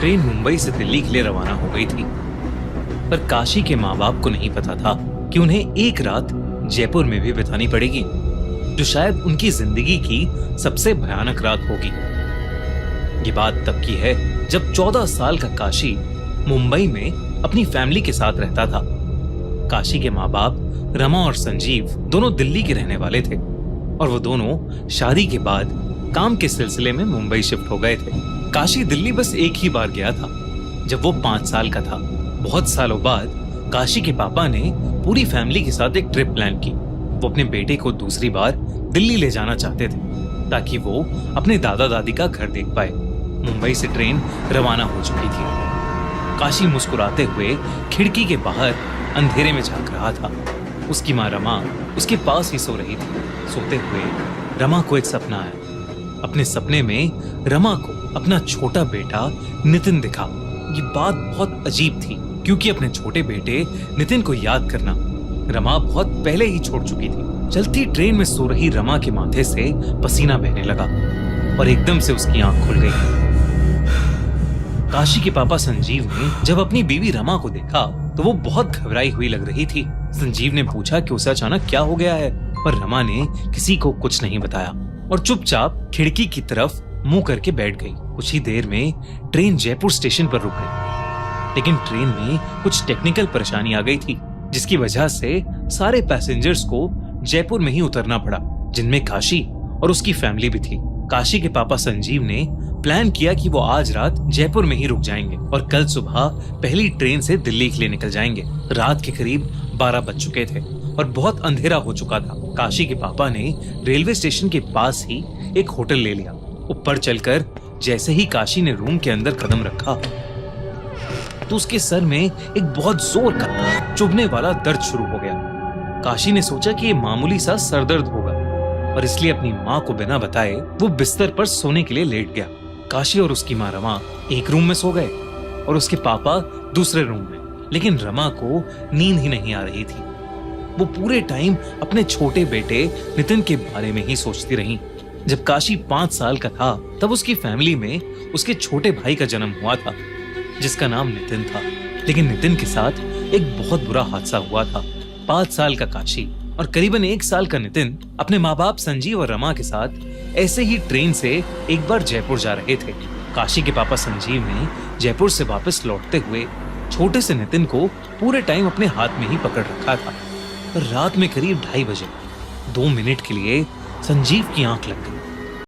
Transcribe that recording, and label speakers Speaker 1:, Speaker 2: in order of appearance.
Speaker 1: Train Mumbai से दिल्ली के लिए रवाना हो गई थी। पर काशी के माँ बाप को नहीं पता था कि उन्हें एक रात जयपुर में भी बितानी पड़ेगी, जो शायद उनकी जिंदगी की सबसे भयानक रात होगी। ये बात तब की है जब 14 साल का काशी मुंबई में अपनी फैमिली के साथ रहता था। काशी के माँ बाप रमा और संजीव दोनों दिल्ली के रहने वाले थे और वो दोनों शादी के बाद काम के सिलसिले में मुंबई शिफ्ट हो गए थे। काशी दिल्ली बस एक ही बार गया था, जब वो 5 साल का था। बहुत सालों बाद काशी के पापा ने पूरी फैमिली के साथ एक ट्रिप प्लान की। वो अपने बेटे को दूसरी बार दिल्ली ले जाना चाहते थे ताकि वो अपने दादा दादी का घर देख पाए। मुंबई से ट्रेन रवाना हो चुकी थी। काशी मुस्कुराते हुए खिड़की के बाहर अंधेरे में झांक रहा था। उसकी माँ रमा उसके पास ही सो रही थी। सोते हुए रमा को एक सपना आया। अपने सपने में रमा को अपना छोटा बेटा नितिन दिखा। ये बात बहुत अजीब थी क्योंकि अपने छोटे बेटे नितिन को याद करना रमा बहुत पहले ही छोड़ चुकी थी। चलती ट्रेन में सो रही रमा के माथे से पसीना बहने लगा और एकदम से उसकी आंख खुल गई। काशी के पापा संजीव ने जब अपनी बीवी रमा को देखा तो वो बहुत घबराई हुई लग रही थी। संजीव ने पूछा कि उसे अचानक क्या हो गया है, पर रमा ने किसी को कुछ नहीं बताया और चुपचाप खिड़की की तरफ मुंह करके बैठ गई। कुछ ही देर में ट्रेन जयपुर स्टेशन पर रुक गई, लेकिन ट्रेन में कुछ टेक्निकल परेशानी आ गई थी, जिसकी वजह से सारे पैसेंजर्स को जयपुर में ही उतरना पड़ा, जिनमें काशी और उसकी फैमिली भी थी। काशी के पापा संजीव ने प्लान किया कि वो आज रात जयपुर में ही रुक जाएंगे और कल सुबह पहली ट्रेन से दिल्ली के लिए निकल जाएंगे। रात के करीब 12 बज चुके थे और बहुत अंधेरा हो चुका था। काशी के पापा ने रेलवे स्टेशन के पास ही एक होटल ले लिया। ऊपर चलकर जैसे ही काशी ने रूम के अंदर कदम रखा तो उसके सर में एक बहुत जोर का चुभने वाला दर्द शुरू हो गया। काशी ने सोचा कि ये मामूली सा सरदर्द होगा और इसलिए अपनी माँ को बिना बताए वो बिस्तर पर सोने के लिए लेट गया। काशी और उसकी माँ रमा एक रूम में सो गए और उसके पापा दूसरे रूम में, लेकिन रमा को नींद ही नहीं आ रही थी। वो पूरे टाइम अपने छोटे बेटे नितिन के बारे में ही सोचती रही। जब काशी 5 साल का था तब उसकी फैमिली में उसके छोटे भाई का जन्म हुआ था, जिसका नाम नितिन था। लेकिन नितिन के साथ एक बहुत बुरा हादसा हुआ था। 5 साल का काशी और करीबन 1 साल का नितिन अपने माँ बाप संजीव और रमा के साथ ऐसे ही ट्रेन से एक बार जयपुर जा रहे थे। काशी के पापा संजीव ने जयपुर से वापस लौटते हुए छोटे से नितिन को पूरे टाइम अपने हाथ में ही पकड़ रखा था। पर रात में करीब 2:30 बजे 2 मिनट के लिए संजीव की आंख लग गई।